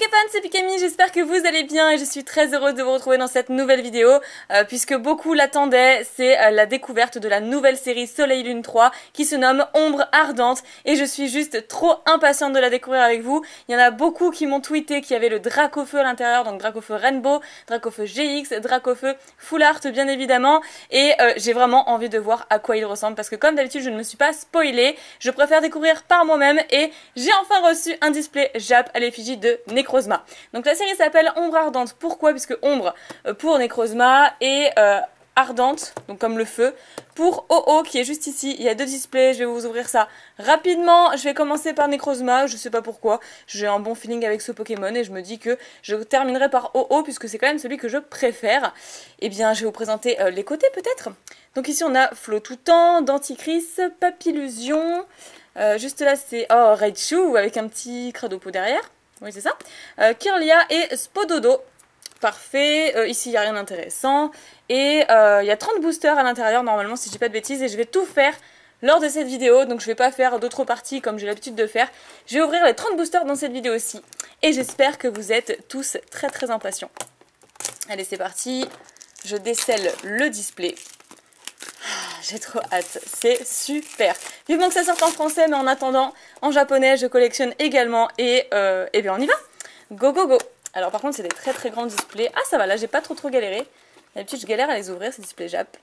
Pokéfans, c'est Pikami, j'espère que vous allez bien et je suis très heureuse de vous retrouver dans cette nouvelle vidéo puisque beaucoup l'attendaient, c'est la découverte de la nouvelle série Soleil Lune 3 qui se nomme Ombre Ardente et je suis juste trop impatiente de la découvrir avec vous. Il y en a beaucoup qui m'ont tweeté qu'il y avait le Dracofeu à l'intérieur, donc Dracofeu Rainbow, Dracofeu GX, Dracofeu Full Art bien évidemment et j'ai vraiment envie de voir à quoi il ressemble parce que comme d'habitude je ne me suis pas spoilée, je préfère découvrir par moi-même et j'ai enfin reçu un display Jap à l'effigie de Necrozma. Donc la série s'appelle Ombre Ardente. Pourquoi? Puisque Ombre pour Necrozma et Ardente, donc comme le feu, pour OO qui est juste ici. Il y a deux displays, je vais vous ouvrir ça rapidement. Je vais commencer par Necrozma, je sais pas pourquoi. J'ai un bon feeling avec ce Pokémon et je me dis que je terminerai par OO puisque c'est quand même celui que je préfère. Eh bien, je vais vous présenter les côtés peut-être. Donc ici on a Flottoutan, Denticris, Papillusion. Juste là c'est Raichu avec un petit Cradopo derrière. Oui c'est ça. Kirlia et Spododo. Parfait. Ici il n'y a rien d'intéressant. Et il y a 30 boosters à l'intérieur normalement si je dis pas de bêtises. Et je vais tout faire lors de cette vidéo. Donc je vais pas faire d'autres parties comme j'ai l'habitude de faire. Je vais ouvrir les 30 boosters dans cette vidéo aussi. Et j'espère que vous êtes tous très impatients. Allez c'est parti. Je décèle le display. J'ai trop hâte, c'est super. Vivement que ça sorte en français, mais en attendant, en japonais, je collectionne également. Et bien on y va. Go go go. Alors par contre, c'est des très grands displays. Ah ça va, là j'ai pas trop galéré. D'habitude je galère à les ouvrir, ces displays Jap.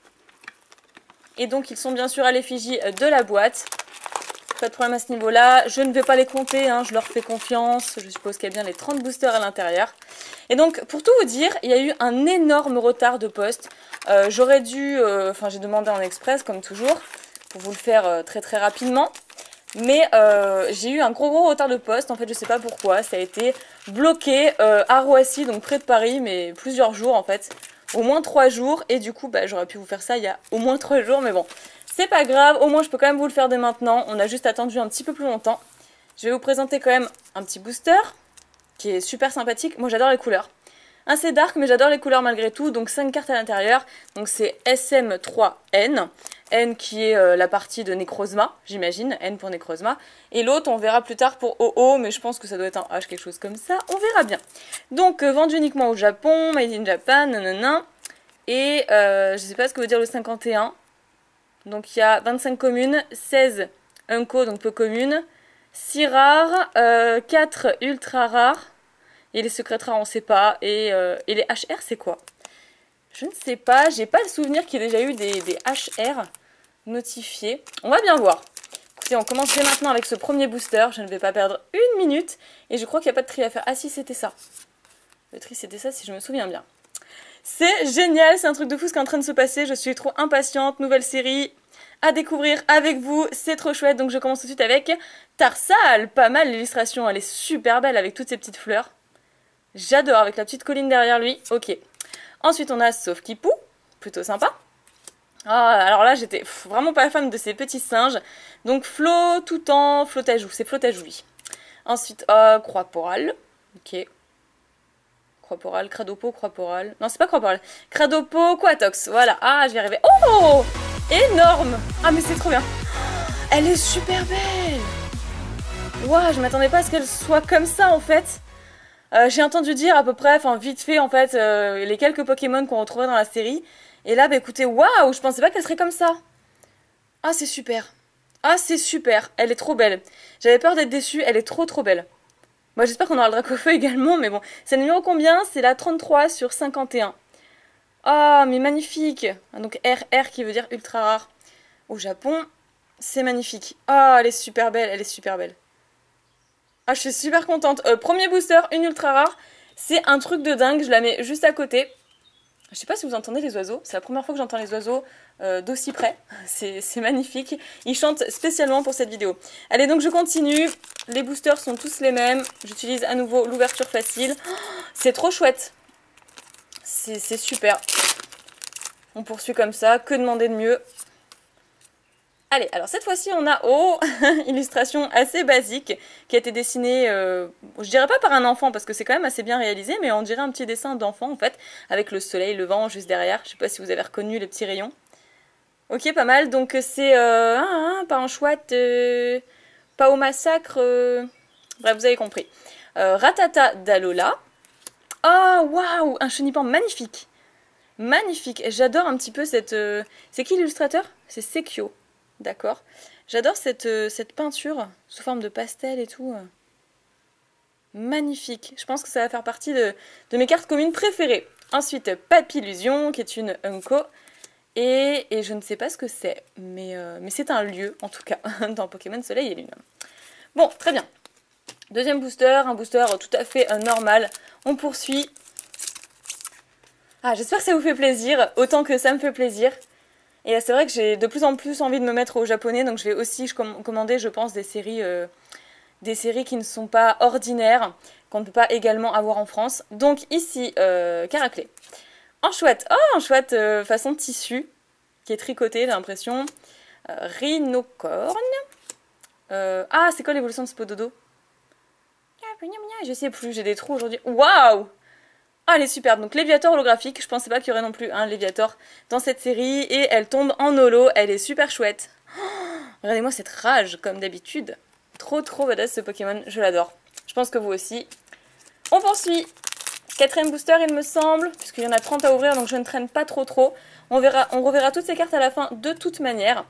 Et donc ils sont bien sûr à l'effigie de la boîte. Pas de problème à ce niveau-là. Je ne vais pas les compter, hein, je leur fais confiance. Je suppose qu'il y a bien les 30 boosters à l'intérieur. Et donc, pour tout vous dire, il y a eu un énorme retard de poste. J'aurais dû... j'ai demandé en express, comme toujours, pour vous le faire très rapidement. Mais j'ai eu un gros retard de poste. En fait, je sais pas pourquoi. Ça a été bloqué à Roissy, donc près de Paris, mais plusieurs jours, en fait. Au moins 3 jours. Et du coup, j'aurais pu vous faire ça il y a au moins 3 jours, mais bon... C'est pas grave, au moins je peux quand même vous le faire dès maintenant. On a juste attendu un petit peu plus longtemps. Je vais vous présenter quand même un petit booster qui est super sympathique. Moi j'adore les couleurs. Assez dark mais j'adore les couleurs malgré tout. Donc 5 cartes à l'intérieur. Donc c'est SM3N. N qui est la partie de Necrozma, j'imagine. N pour Necrozma. Et l'autre on verra plus tard pour OO. Mais je pense que ça doit être un H, quelque chose comme ça. On verra bien. Donc vendu uniquement au Japon. Made in Japan. Nanana. Et je sais pas ce que veut dire le 51. Donc il y a 25 communes, 16 Unco, donc peu communes, 6 rares, 4 ultra rares, et les secrètes rares on sait pas, et les HR c'est quoi? Je ne sais pas, j'ai pas le souvenir qu'il y ait déjà eu des HR notifiés. On va bien voir. Écoutez, on commence dès maintenant avec ce premier booster, je ne vais pas perdre une minute, et je crois qu'il n'y a pas de tri à faire. Ah si c'était ça. Le tri c'était ça si je me souviens bien. C'est génial, c'est un truc de fou ce qui est en train de se passer, je suis trop impatiente, nouvelle série à découvrir avec vous, c'est trop chouette, donc je commence tout de suite avec Tarsal, pas mal l'illustration, elle est super belle avec toutes ces petites fleurs, j'adore, avec la petite colline derrière lui, ok. Ensuite on a Sauf-Qui-Pou, plutôt sympa. Ah, alors là j'étais vraiment pas fan de ces petits singes, donc Flottoutan, Flotajou, c'est Flotajou lui. Ensuite, Croix-Porale, ok. Croix-Porale, Cradopo, Croix-Porale. Non, c'est pas Croix-Porale. Cradopo, Quatox. Voilà. Ah, je vais y arriver. Oh! Énorme! Ah, mais c'est trop bien. Elle est super belle! Waouh, je m'attendais pas à ce qu'elle soit comme ça, en fait. J'ai entendu dire à peu près, enfin, vite fait, en fait, les quelques Pokémon qu'on retrouvait dans la série. Et là, écoutez, waouh, je pensais pas qu'elle serait comme ça. Ah, c'est super. Ah, c'est super. Elle est trop belle. J'avais peur d'être déçue. Elle est trop belle. Moi j'espère qu'on aura le Dracofeu également, mais bon. C'est le numéro combien? C'est la 33 sur 51. Ah, mais magnifique. Donc RR qui veut dire ultra rare. Au Japon, c'est magnifique. Ah, elle est super belle, elle est super belle. Ah, je suis super contente. Premier booster, une ultra rare. C'est un truc de dingue, je la mets juste à côté. Je sais pas si vous entendez les oiseaux. C'est la première fois que j'entends les oiseaux d'aussi près. C'est magnifique. Ils chantent spécialement pour cette vidéo. Allez, donc je continue. Les boosters sont tous les mêmes. J'utilise à nouveau l'ouverture facile. Oh, c'est trop chouette. C'est super. On poursuit comme ça. Que demander de mieux? Allez, alors cette fois-ci, on a illustration assez basique qui a été dessinée, je dirais pas par un enfant parce que c'est quand même assez bien réalisé, mais on dirait un petit dessin d'enfant en fait, avec le soleil, le vent juste derrière. Je sais pas si vous avez reconnu les petits rayons. Ok, pas mal. Donc c'est pas un chouette, pas au massacre. Bref, vous avez compris. Ratata d'Alola. Oh, waouh, un chenipan magnifique. Magnifique. J'adore un petit peu cette... C'est qui l'illustrateur? C'est Sekio. D'accord. J'adore cette peinture sous forme de pastel et tout. Magnifique. Je pense que ça va faire partie de mes cartes communes préférées. Ensuite, Papillusion, qui est une Unco. Et je ne sais pas ce que c'est, mais c'est un lieu, en tout cas, dans Pokémon Soleil et Lune. Bon, très bien. Deuxième booster, un booster tout à fait normal. On poursuit. Ah, j'espère que ça vous fait plaisir, autant que ça me fait plaisir. Et c'est vrai que j'ai de plus en plus envie de me mettre au japonais, donc je vais aussi commander, je pense, des séries qui ne sont pas ordinaires, qu'on ne peut pas également avoir en France. Donc ici, Caraclé. En chouette, oh, en chouette façon tissu, qui est tricoté, j'ai l'impression. Rhinocorne. Ah, c'est quoi l'évolution de Spododo? Je sais plus, j'ai des trous aujourd'hui. Waouh! Ah, elle est superbe. Donc, Léviator holographique. Je pensais pas qu'il y aurait non plus un Léviator dans cette série. Et elle tombe en holo. Elle est super chouette. Oh, regardez-moi cette rage, comme d'habitude. Trop, trop badass ce Pokémon. Je l'adore. Je pense que vous aussi. On poursuit. Quatrième booster, il me semble. Puisqu'il y en a 30 à ouvrir, donc je ne traîne pas trop. On reverra toutes ces cartes à la fin de toute manière.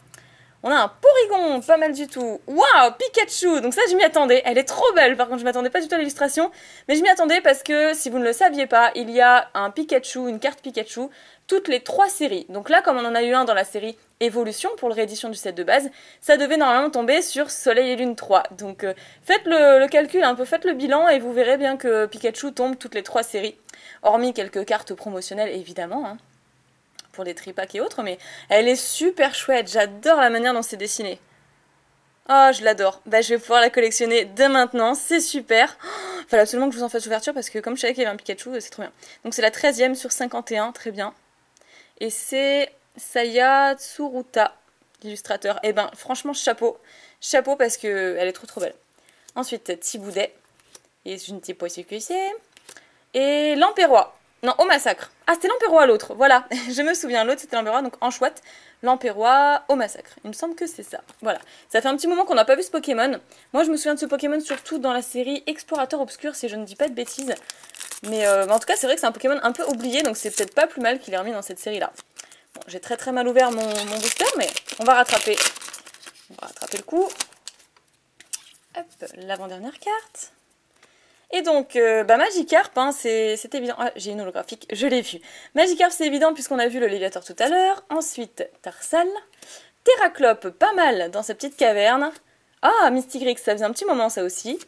On a un Porygon, pas mal du tout. Waouh, Pikachu. Donc ça, je m'y attendais. Elle est trop belle. Par contre, je m'attendais pas du tout à l'illustration. Mais je m'y attendais parce que, si vous ne le saviez pas, il y a un Pikachu, une carte Pikachu, toutes les 3 séries. Donc là, comme on en a eu un dans la série Évolution, pour le réédition du set de base, ça devait normalement tomber sur Soleil et Lune 3. Donc faites le calcul un peu, faites le bilan et vous verrez bien que Pikachu tombe toutes les 3 séries. Hormis quelques cartes promotionnelles, évidemment, hein, pour les tripacks et autres, mais elle est super chouette. J'adore la manière dont c'est dessiné. Oh, je l'adore. Bah, je vais pouvoir la collectionner dès maintenant. C'est super. Oh, fallait absolument que je vous en fasse ouverture parce que comme je savais qu'il y avait un Pikachu, c'est trop bien. Donc c'est la 13e sur 51, très bien. Et c'est Saya Tsuruta, l'illustrateur. Et ben, franchement, chapeau. Chapeau parce que elle est trop belle. Ensuite, Thiboudet. Et je ne sais pas ce que c'est. Et l'Empérois. Non, au massacre. Ah, c'était l'Empérois l'autre, voilà. Je me souviens, l'autre c'était l'Empérois, donc en chouette, l'Empérois au massacre. Il me semble que c'est ça. Voilà. Ça fait un petit moment qu'on n'a pas vu ce Pokémon. Moi, je me souviens de ce Pokémon surtout dans la série Explorateur Obscur, si je ne dis pas de bêtises. Mais en tout cas, c'est vrai que c'est un Pokémon un peu oublié, donc c'est peut-être pas plus mal qu'il est remis dans cette série-là. Bon, j'ai très mal ouvert mon booster, mais on va rattraper. On va rattraper le coup. Hop, l'avant-dernière carte. Et donc, Magikarp, hein, c'est évident. Ah, j'ai une holographique, je l'ai vu. Magikarp, c'est évident puisqu'on a vu le Léviator tout à l'heure. Ensuite, Tarsal. Terraclope, pas mal dans cette petite caverne. Ah, Mystigrix, ça faisait un petit moment ça aussi.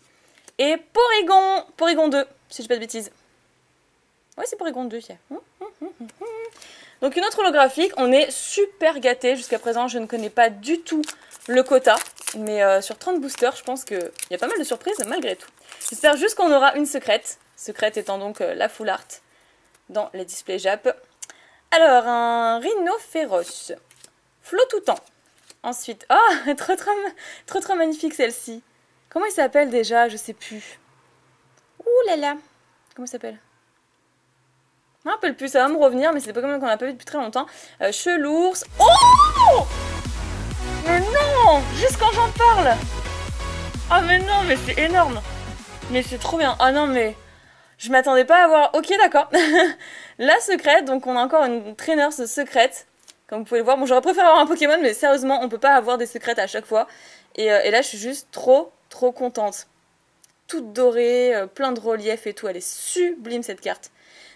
Et Porygon, Porygon 2, si je dis pas de bêtises. Ouais, c'est Porygon 2, tiens. Donc une autre holographique, on est super gâtés. Jusqu'à présent, je ne connais pas du tout le quota. Mais sur 30 boosters, je pense qu'il y a pas mal de surprises malgré tout. J'espère juste qu'on aura une secrète. Secrète étant donc la full art dans les displays Jap. Alors, un Rhinophéros. Flotoutant. Ensuite, oh, trop magnifique celle-ci. Comment il s'appelle déjà? Je sais plus. Ouh là là. Comment il s'appelle? Je me rappelle plus, ça va me revenir, mais c'est des Pokémon qu'on n'a pas vu depuis très longtemps. Chelours. Oh! Mais non! Juste quand j'en parle! Ah mais non, mais c'est énorme! Mais c'est trop bien. Ah non, mais je m'attendais pas à avoir... Ok, d'accord. La secrète, donc on a encore une traîneur secrète. Comme vous pouvez le voir. Bon, j'aurais préféré avoir un Pokémon, mais sérieusement, on peut pas avoir des secrètes à chaque fois. Et là, je suis juste trop contente. Toute dorée, plein de relief et tout. Elle est sublime, cette carte.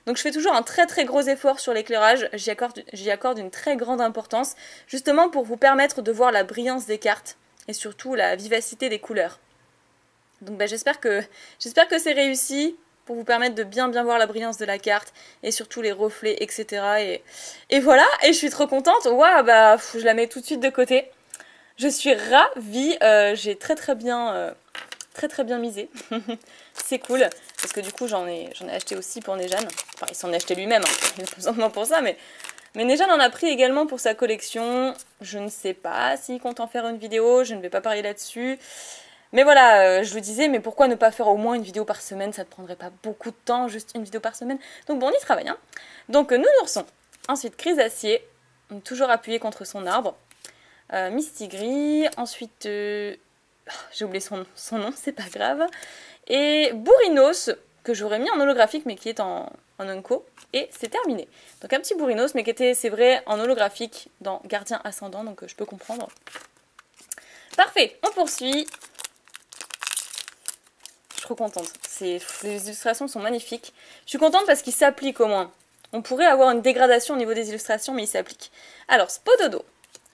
Donc je fais toujours un très gros effort sur l'éclairage. J'y accorde une très grande importance. Justement pour vous permettre de voir la brillance des cartes. Et surtout la vivacité des couleurs. Donc j'espère que c'est réussi pour vous permettre de bien voir la brillance de la carte et surtout les reflets, etc. Et voilà, et je suis trop contente. Waouh, je la mets tout de suite de côté. Je suis ravie, j'ai très bien misé. C'est cool, parce que du coup j'en ai acheté aussi pour Nejan. Enfin, il s'en est acheté lui-même, hein. Il n'a pas besoin de moi pour ça, mais Nejan en a pris également pour sa collection. Je ne sais pas s'il compte en faire une vidéo, je ne vais pas parier là-dessus. Mais voilà, je vous disais, mais pourquoi ne pas faire au moins une vidéo par semaine? Ça ne prendrait pas beaucoup de temps, juste une vidéo par semaine. Donc bon, on y travaille, hein. Donc Nounoursson. Ensuite, Chrysacier, toujours appuyé contre son arbre. Mistigris. Ensuite, j'ai oublié son nom, c'est pas grave. et Bourrinos, que j'aurais mis en holographique mais qui est en Unco. Et c'est terminé. Donc un petit Bourrinos, mais qui était, c'est vrai, en holographique dans Gardien Ascendant, donc je peux comprendre. Parfait, on poursuit. Je suis trop contente. Les illustrations sont magnifiques. Je suis contente parce qu'ils s'appliquent au moins. On pourrait avoir une dégradation au niveau des illustrations, mais ils s'appliquent. Alors, Spododo.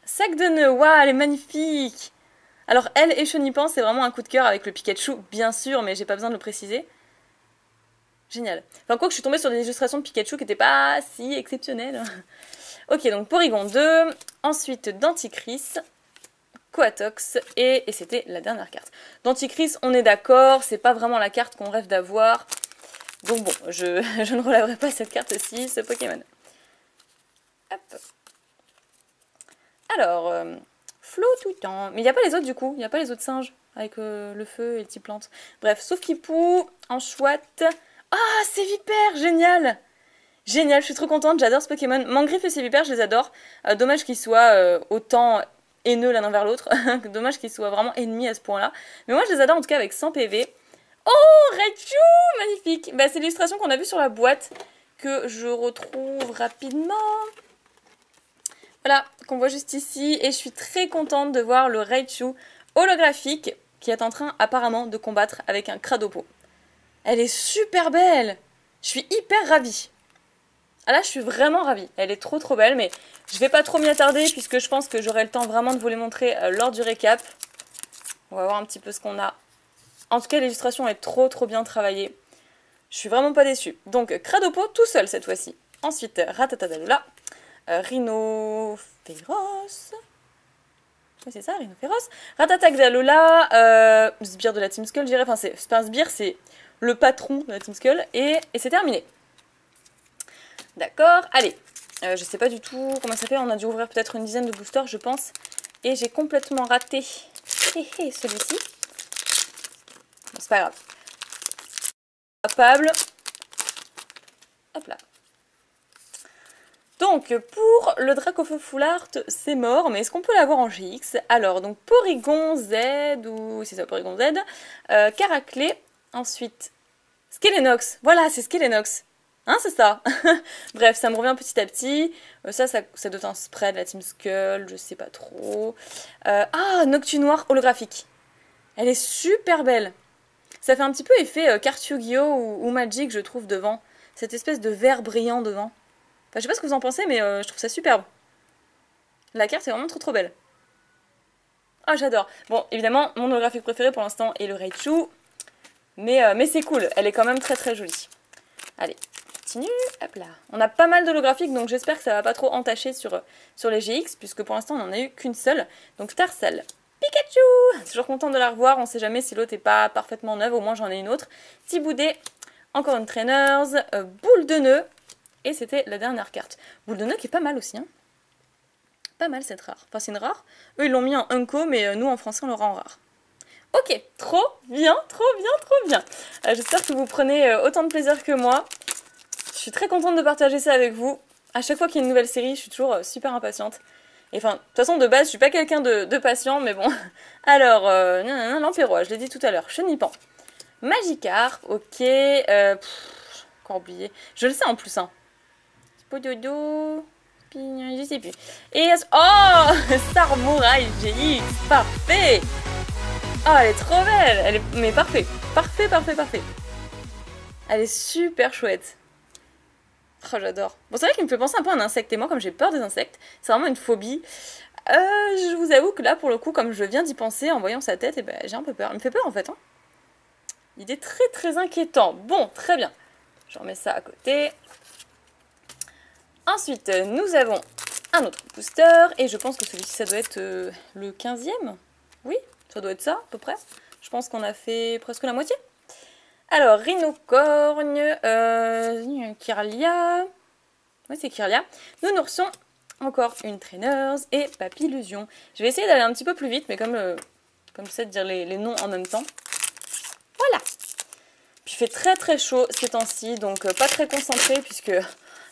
Sac de nœuds, waouh, elle est magnifique. Alors, elle et Chenipan, c'est vraiment un coup de cœur avec le Pikachu, bien sûr, mais j'ai pas besoin de le préciser. Génial. Enfin, quoi que je suis tombée sur des illustrations de Pikachu qui n'étaient pas si exceptionnelles. Ok, donc Porygon 2. Ensuite, Denticris, Coatox, et c'était la dernière carte. Denticris, on est d'accord, c'est pas vraiment la carte qu'on rêve d'avoir. Donc bon, je ne relèverai pas cette carte-ci, ce Pokémon. Hop. Alors, Flo tout le temps. Mais il n'y a pas les autres du coup, il n'y a pas les autres singes avec le feu et les petites plantes. Bref, sauf Kipou, en chouette. Ah, c'est Vipère, génial! Génial, je suis trop contente, j'adore ce Pokémon. Mangriffe et ses Vipères, je les adore. Dommage qu'ils soient autant haineux l'un envers l'autre. Dommage qu'ils soient vraiment ennemis à ce point-là. Mais moi, je les adore en tout cas avec 100 PV. Oh, Raichu! Magnifique! Bah, c'est l'illustration qu'on a vue sur la boîte que je retrouve rapidement. Voilà, qu'on voit juste ici. Et je suis très contente de voir le Raichu holographique qui est en train apparemment de combattre avec un Cradopo. Elle est super belle! Je suis hyper ravie. Ah là, je suis vraiment ravie. Elle est trop trop belle, mais je vais pas trop m'y attarder puisque je pense que j'aurai le temps vraiment de vous les montrer lors du récap. On va voir un petit peu ce qu'on a. En tout cas, l'illustration est trop trop bien travaillée. Je suis vraiment pas déçue. Donc, Cradopo tout seul cette fois-ci. Ensuite, Ratatadalola, Rhinophéros. Oui, c'est ça, Rhinophéros. Ratatagdalola, sbire de la Team Skull, je dirais. Enfin, c'est pas un sbire, c'est le patron de la Team Skull. Et c'est terminé. D'accord, allez. Je sais pas du tout comment ça fait. On a dû ouvrir peut-être une dizaine de boosters, je pense. Et j'ai complètement raté celui-ci. Bon, c'est pas grave. Capable. Hop là. Donc, pour le Dracofeu Full Art, c'est mort. Mais est-ce qu'on peut l'avoir en GX? Alors, donc, Porygon Z, ou c'est ça, Porygon Z. Caraclé. Ensuite, Skelenox. Voilà, c'est Skelenox. Hein, c'est ça. Bref, ça me revient petit à petit. Ça doit être un spread, la Team Skull, je sais pas trop. Ah, Noctu Noir holographique. Elle est super belle. Ça fait un petit peu effet carte Yu-Gi-Oh! Ou Magic, je trouve, devant. Cette espèce de vert brillant devant. Enfin, je sais pas ce que vous en pensez, mais je trouve ça superbe. La carte est vraiment trop trop belle. Ah, j'adore. Bon, évidemment, mon holographique préféré pour l'instant est le Raichu. Mais c'est cool, elle est quand même très très jolie. Allez. Hop là. On a pas mal d'holographiques, donc j'espère que ça va pas trop entacher sur les GX, puisque pour l'instant on n'en a eu qu'une seule. Donc Tarsal, Pikachu! Toujours contente de la revoir, on sait jamais si l'autre est pas parfaitement neuve, au moins j'en ai une autre. Thiboudet, encore une Trainers, Boule de Nœud, et c'était la dernière carte. Boule de Nœud qui est pas mal aussi, hein. Pas mal cette rare. Enfin c'est une rare. Eux ils l'ont mis en Unco, mais nous en français on l'aura en rare. Ok, trop bien, trop bien, trop bien. J'espère que vous prenez autant de plaisir que moi. Je suis très contente de partager ça avec vous. À chaque fois qu'il y a une nouvelle série, je suis toujours super impatiente. Et enfin, de toute façon, de base, je suis pas quelqu'un de patient, mais bon. Alors, Lamperrois, je l'ai dit tout à l'heure. Chenipan. Magikarp, ok. Encore oublié. Je le sais en plus, hein. Pododo. Je sais plus. Et... Oh Sarmouraï GX. Parfait. Oh, elle est trop belle. Mais parfait. Parfait, parfait, parfait. Elle est super chouette. Oh, j'adore. Bon, c'est vrai qu'il me fait penser un peu à un insecte. Et moi, comme j'ai peur des insectes, c'est vraiment une phobie. Je vous avoue que là, pour le coup, comme je viens d'y penser en voyant sa tête, eh ben, j'ai un peu peur. Il me fait peur, en fait. Hein. Il est très, très inquiétant. Bon, très bien. Je remets ça à côté. Ensuite, nous avons un autre booster. Et je pense que celui-ci, ça doit être le 15e. Oui, ça doit être ça, à peu près. Je pense qu'on a fait presque la moitié. Alors, Rhinocorne, Kirlia, oui c'est Kirlia, Nounourson, encore une Trainers et Papillusion. Je vais essayer d'aller un petit peu plus vite, mais comme ça, de dire les noms en même temps. Voilà. Puis il fait très très chaud ces temps-ci, donc pas très concentré, puisque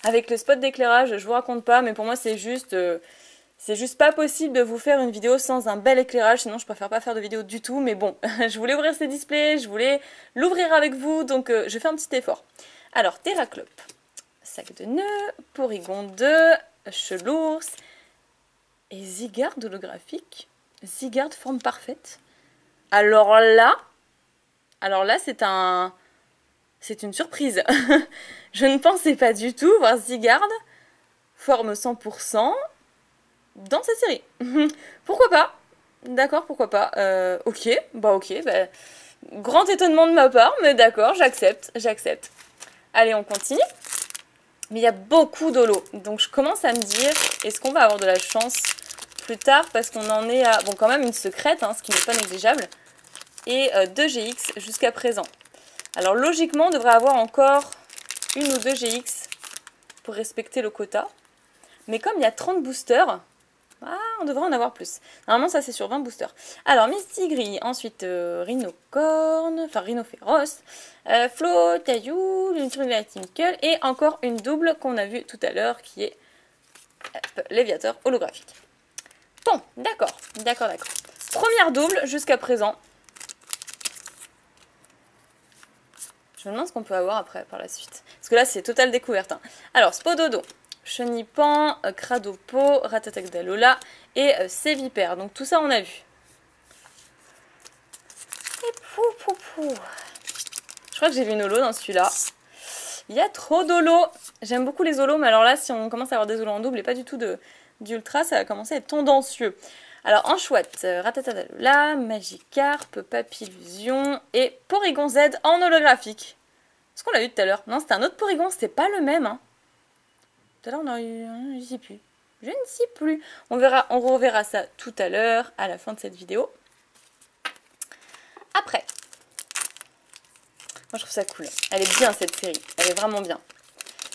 avec le spot d'éclairage, je vous raconte pas, mais pour moi c'est juste C'est juste pas possible de vous faire une vidéo sans un bel éclairage, sinon je préfère pas faire de vidéo du tout, mais bon, je voulais ouvrir ces displays, je voulais l'ouvrir avec vous, donc je fais un petit effort. Alors, Terraclope, sac de nœuds, Porygon 2, Chelours, et Zygarde holographique. Zygarde forme parfaite. Alors là, c'est une surprise. Je ne pensais pas du tout voir Zygarde forme 100% dans cette série. Pourquoi pas? D'accord, pourquoi pas. Ok, grand étonnement de ma part, mais d'accord, j'accepte. Allez, on continue. Mais il y a beaucoup d'holo, donc je commence à me dire, est-ce qu'on va avoir de la chance plus tard, parce qu'on en est à, bon, quand même une secrète, hein, ce qui n'est pas négligeable, et 2 GX jusqu'à présent. Alors logiquement, on devrait avoir encore une ou 2 GX pour respecter le quota, mais comme il y a 30 boosters, on devrait en avoir plus. Normalement, ça c'est sur 20 boosters. Alors, Mistigris, ensuite Rhinocorn, enfin Rhinophéros, Flo, Taillou, Tinkle, et encore une double qu'on a vue tout à l'heure qui est Léviateur holographique. Bon, d'accord. Première double jusqu'à présent. Je me demande ce qu'on peut avoir après, par la suite. Parce que là, c'est totale découverte. Hein. Alors, Spododo, Chenipan, Cradopo, Ratatagdalola et Sévipère. Donc tout ça, on a vu. Et je crois que j'ai vu une holo dans celui-là. Il y a trop d'holo. J'aime beaucoup les holos, mais alors là, si on commence à avoir des holos en double et pas du tout d'ultra, ça va commencer à être tendancieux. Alors, en chouette, Ratatadalola, Magikarp, Papillusion et Porygon Z en holographique. Est-ce qu'on l'a eu tout à l'heure? Non, c'était un autre Porygon, c'était pas le même. Hein. Tout à l'heure, on a eu... Je ne sais plus. Je ne sais plus. On reverra ça tout à l'heure, à la fin de cette vidéo. Après. Moi, je trouve ça cool. Elle est bien, cette série. Elle est vraiment bien.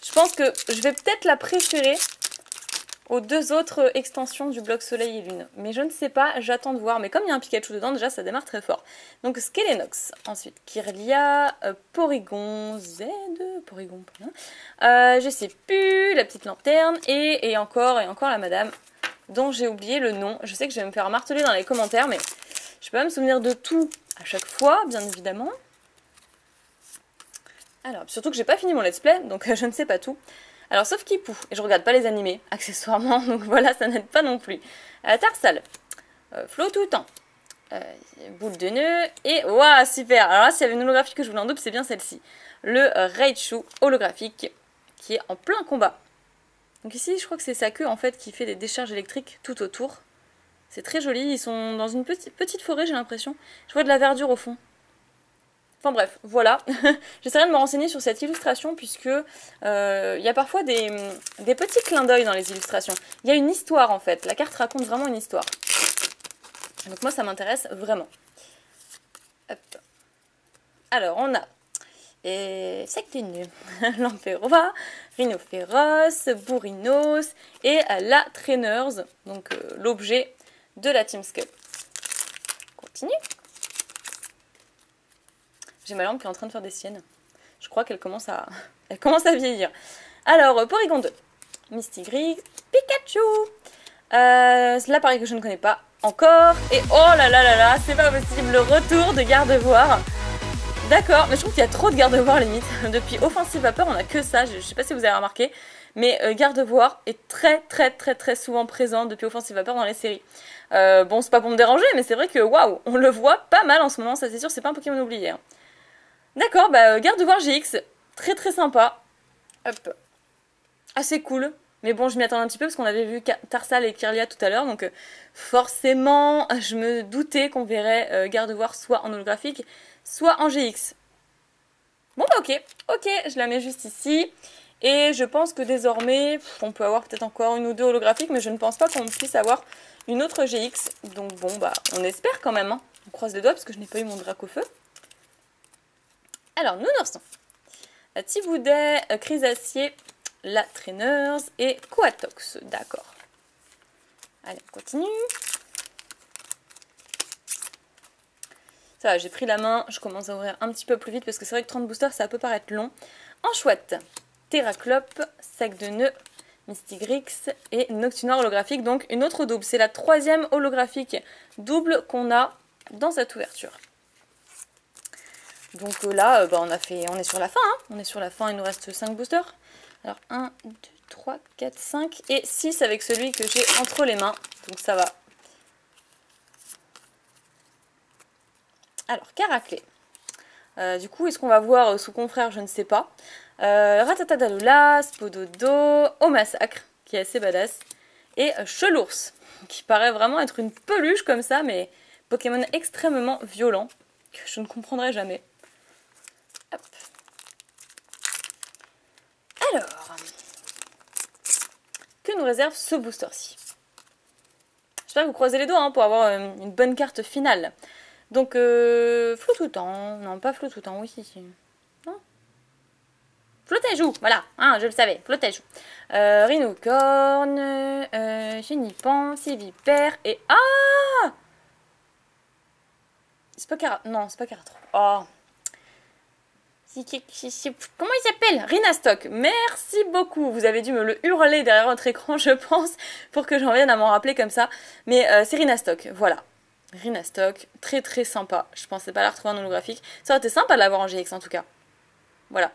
Je pense que je vais peut-être la préférer aux 2 autres extensions du bloc Soleil et Lune. Mais je ne sais pas, j'attends de voir. Mais comme il y a un Pikachu dedans, déjà, ça démarre très fort. Donc, Skelenox. Ensuite, Kirlia, Porygon Z, Porygon, je sais plus, la petite lanterne, et encore la madame, dont j'ai oublié le nom. Je sais que je vais me faire marteler dans les commentaires, mais je peux pas me souvenir de tout à chaque fois, bien évidemment. Alors, surtout que j'ai pas fini mon let's play, donc je ne sais pas tout. Alors, sauf Kipou, et je regarde pas les animés, accessoirement, donc voilà, ça n'aide pas non plus. Tarsal, Flo tout le temps, boule de nœud, et waouh, super. Alors là, s'il y avait une holographique que je voulais en double, c'est bien celle-ci. Le Raichu holographique, qui est en plein combat. Donc ici, je crois que c'est sa queue, en fait, qui fait des décharges électriques tout autour. C'est très joli, ils sont dans une petite forêt, j'ai l'impression. Je vois de la verdure au fond. Enfin bref, voilà. J'essaierai de me renseigner sur cette illustration puisque y a parfois des petits clins d'œil dans les illustrations. Il y a une histoire en fait. La carte raconte vraiment une histoire. Donc moi ça m'intéresse vraiment. Hop. Alors on a Sectinu, Lamperoa, Rhinophéros, Bourrinos et la Trainers, donc l'objet de la Team Skull. Continue. J'ai ma lampe qui est en train de faire des siennes. Je crois qu'elle commence à vieillir. Alors, Porygon 2. Mistigris, Pikachu. Là, pareil que je ne connais pas encore. Et oh là là là là, c'est pas possible. Le retour de Gardevoir. D'accord, mais je trouve qu'il y a trop de Gardevoir limite. Depuis Offensive Vapeur, on a que ça. Je sais pas si vous avez remarqué. Mais Gardevoir est très souvent présent depuis Offensive Vapeur dans les séries. Bon, c'est pas pour me déranger, mais c'est vrai que waouh, on le voit pas mal en ce moment. Ça, c'est sûr, c'est pas un Pokémon oublié. Hein. D'accord, Gardevoir GX, très sympa. Hop. Assez cool. Mais bon, je m'y attendais un petit peu parce qu'on avait vu Tarsal et Kirlia tout à l'heure. Donc forcément, je me doutais qu'on verrait Gardevoir soit en holographique, soit en GX. Bon ok, je la mets juste ici. Et je pense que désormais, on peut avoir peut-être encore une ou 2 holographiques, mais je ne pense pas qu'on puisse avoir une autre GX. Donc bon, on espère quand même. Hein. On croise les doigts parce que je n'ai pas eu mon Dracofeu. Alors, Nounourson, Thiboudet, Chrysacier, la Trainers et Coatox. D'accord. Allez, on continue. Ça va, j'ai pris la main. Je commence à ouvrir un petit peu plus vite parce que c'est vrai que 30 boosters, ça peut paraître long. En chouette, Terraclope, sac de nœuds, Mystigrix et Noctinoir holographique, donc une autre double. C'est la 3e holographique double qu'on a dans cette ouverture. Donc là, on est sur la fin, hein. On est sur la fin, il nous reste 5 boosters. Alors 1, 2, 3, 4, 5 et 6 avec celui que j'ai entre les mains, donc ça va. Alors, Caraclé. Du coup, est-ce qu'on va voir son confrère? Je ne sais pas. Ratatadalola, Spododo, Au Massacre, qui est assez badass. Et Chelours, qui paraît vraiment être une peluche comme ça, mais Pokémon extrêmement violent, que je ne comprendrai jamais. Hop. Alors, que nous réserve ce booster-ci? J'espère que vous croisez les doigts hein, pour avoir une bonne carte finale. Donc, Floutoutan, non pas Floutoutan, oui, si. Non. Flottèjou, voilà, hein, je le savais, Flottèjou. Rhinocorne, Genipan, Sévipère et... Ah! C'est pas Cara... Non, c'est pas Caratron. Oh. Comment il s'appelle? Rhinastock. Merci beaucoup. Vous avez dû me le hurler derrière votre écran, je pense, pour que j'en vienne à m'en rappeler comme ça. Mais c'est Rhinastock, voilà. Rhinastock, très très sympa. Je pensais pas la retrouver en holographique. Ça aurait été sympa de l'avoir en GX en tout cas. Voilà.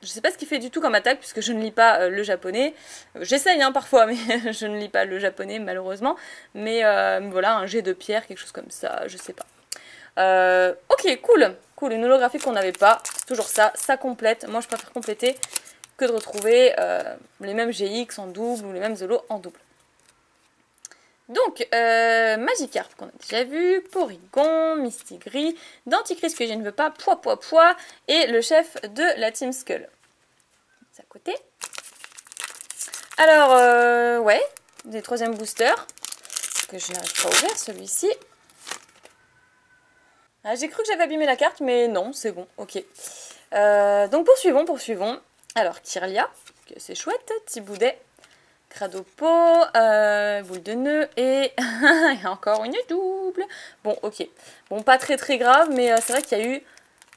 Je sais pas ce qu'il fait du tout comme attaque puisque je ne lis pas le japonais. J'essaye hein, parfois, mais je ne lis pas le japonais malheureusement. Mais voilà, un jet de pierre, quelque chose comme ça, je sais pas. Ok, cool. Cool, une holographique qu'on n'avait pas. C'est toujours ça, ça complète. Moi je préfère compléter que de retrouver les mêmes GX en double ou les mêmes Zolo en double. Donc, Magikarp qu'on a déjà vu, Porygon, Mistigris, Denticris que je ne veux pas, Poids, et le chef de la Team Skull. C'est à côté. Alors, ouais, des 3e boosters, que je n'arrive pas à ouvrir, celui-ci. Ah, j'ai cru que j'avais abîmé la carte, mais non, c'est bon, ok. Donc, poursuivons. Alors, Kirlia, c'est chouette, Thiboudet. Cradopo, boule de nœud et encore une double. Bon, ok. Bon, pas très très grave, mais c'est vrai qu'il y a eu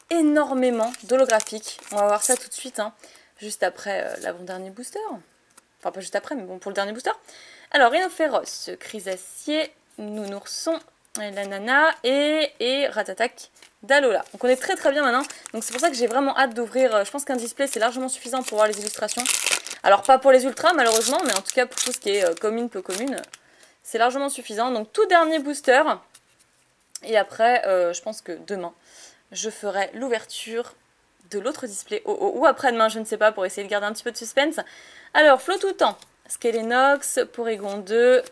énormément d'holographiques. On va voir ça tout de suite, hein, juste après l'avant-dernier booster. Enfin, pas juste après, mais bon, pour le dernier booster. Alors, Rhinophéros, Chrysacier, Nounourson, la Nana et Ratatac d'Alola. Donc on est très très bien maintenant. Donc c'est pour ça que j'ai vraiment hâte d'ouvrir. Je pense qu'un display c'est largement suffisant pour voir les illustrations. Alors pas pour les ultras malheureusement, mais en tout cas pour tout ce qui est commune, peu commune, c'est largement suffisant. Donc tout dernier booster. Et après, je pense que demain, je ferai l'ouverture de l'autre display. Ou après-demain, je ne sais pas, pour essayer de garder un petit peu de suspense. Alors, Flottoutan, Skelenox, Porygon 2,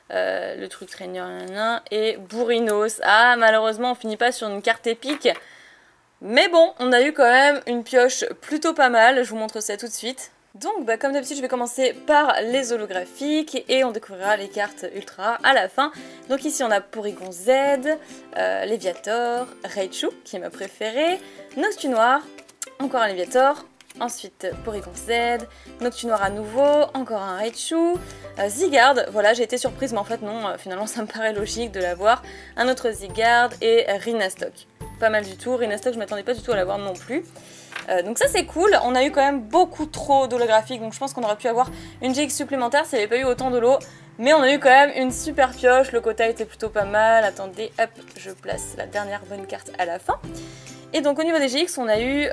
le truc traîneur, et Bourrinos. Ah, malheureusement, on finit pas sur une carte épique. Mais bon, on a eu quand même une pioche plutôt pas mal. Je vous montre ça tout de suite. Donc, comme d'habitude, je vais commencer par les holographiques et on découvrira les cartes ultra à la fin. Donc ici, on a Porygon Z, Léviator, Raichu, qui est ma préférée, Noctinoir, encore un Léviator, ensuite Porygon Z, Noctinoir à nouveau, encore un Raichu, Zygarde, voilà, j'ai été surprise, mais en fait non, finalement ça me paraît logique de l'avoir, un autre Zygarde et Rhinastock. Pas mal du tout, Rhinastock, je m'attendais pas du tout à l'avoir non plus. Donc ça c'est cool, on a eu quand même beaucoup trop d'holographiques, donc je pense qu'on aurait pu avoir une GX supplémentaire s'il n'y avait pas eu autant de lots. Mais on a eu quand même une super pioche, le quota était plutôt pas mal. Attendez, hop, je place la dernière bonne carte à la fin. Et donc au niveau des GX, on a eu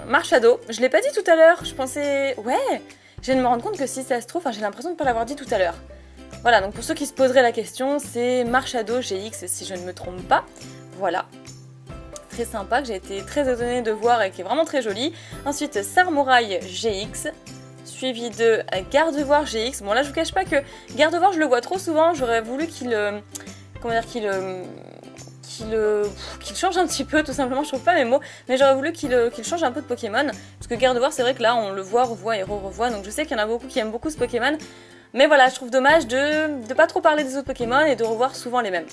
Marshado. Je l'ai pas dit tout à l'heure, je pensais... Ouais, je viens de me rendre compte que si ça se trouve, j'ai l'impression de ne pas l'avoir dit tout à l'heure. Voilà, donc pour ceux qui se poseraient la question, c'est Marshado GX si je ne me trompe pas. Voilà. Très sympa, que j'ai été très étonnée de voir et qui est vraiment très joli. Ensuite, Sarmouraï GX, suivi de Gardevoir GX. Bon là, je vous cache pas que Gardevoir, je le vois trop souvent. J'aurais voulu qu'il change un petit peu, tout simplement. Je trouve pas mes mots, mais j'aurais voulu qu'il change un peu de Pokémon. Parce que Gardevoir, c'est vrai que là, on le voit, revoit et re-revoit. Donc je sais qu'il y en a beaucoup qui aiment beaucoup ce Pokémon. Mais voilà, je trouve dommage de pas trop parler des autres Pokémon et de revoir souvent les mêmes.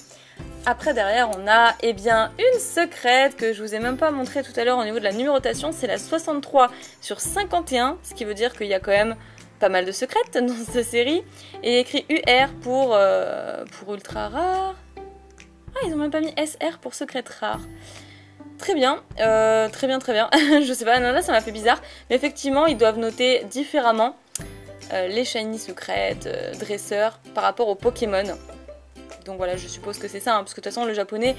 Après, derrière, on a une secrète que je vous ai même pas montré tout à l'heure au niveau de la numérotation. C'est la 63 sur 51, ce qui veut dire qu'il y a quand même pas mal de secrètes dans cette série. Et il y a écrit UR pour ultra rare. Ah, ils ont même pas mis SR pour secrète rare. Très bien, très bien. Je sais pas, non, là ça m'a fait bizarre. Mais effectivement, ils doivent noter différemment. les shiny secrètes, dresseurs, par rapport aux Pokémon. Donc voilà, je suppose que c'est ça, hein, parce que de toute façon le japonais,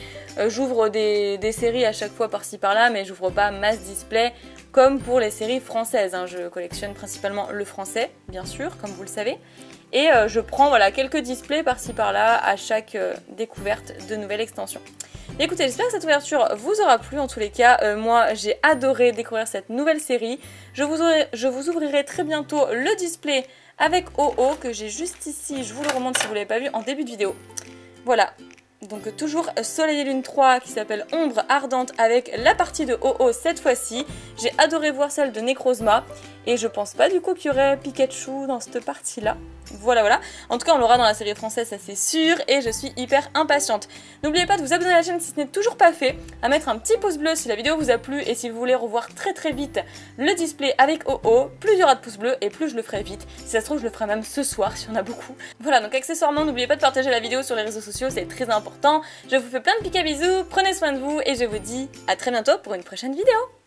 j'ouvre des séries à chaque fois par-ci par-là, mais j'ouvre pas mass display comme pour les séries françaises. Hein. Je collectionne principalement le français, bien sûr, comme vous le savez. Et je prends voilà, quelques displays par-ci par-là à chaque découverte de nouvelles extensions. Et écoutez, j'espère que cette ouverture vous aura plu. En tous les cas, moi j'ai adoré découvrir cette nouvelle série. Je vous ouvrirai très bientôt le display avec OO que j'ai juste ici. Je vous le remonte si vous ne l'avez pas vu en début de vidéo. Voilà, donc toujours Soleil et Lune 3 qui s'appelle Ombre Ardente avec la partie de OO cette fois-ci. J'ai adoré voir celle de Necrozma et je pense pas du coup qu'il y aurait Pikachu dans cette partie-là. Voilà, voilà. En tout cas, on l'aura dans la série française, ça c'est sûr, et je suis hyper impatiente. N'oubliez pas de vous abonner à la chaîne si ce n'est toujours pas fait, à mettre un petit pouce bleu si la vidéo vous a plu, et si vous voulez revoir très vite le display avec OO, plus il y aura de pouces bleus, et plus je le ferai vite. Si ça se trouve, je le ferai même ce soir, si on a beaucoup. Voilà, donc accessoirement, n'oubliez pas de partager la vidéo sur les réseaux sociaux, c'est très important. Je vous fais plein de pics à bisous, prenez soin de vous, et je vous dis à très bientôt pour une prochaine vidéo.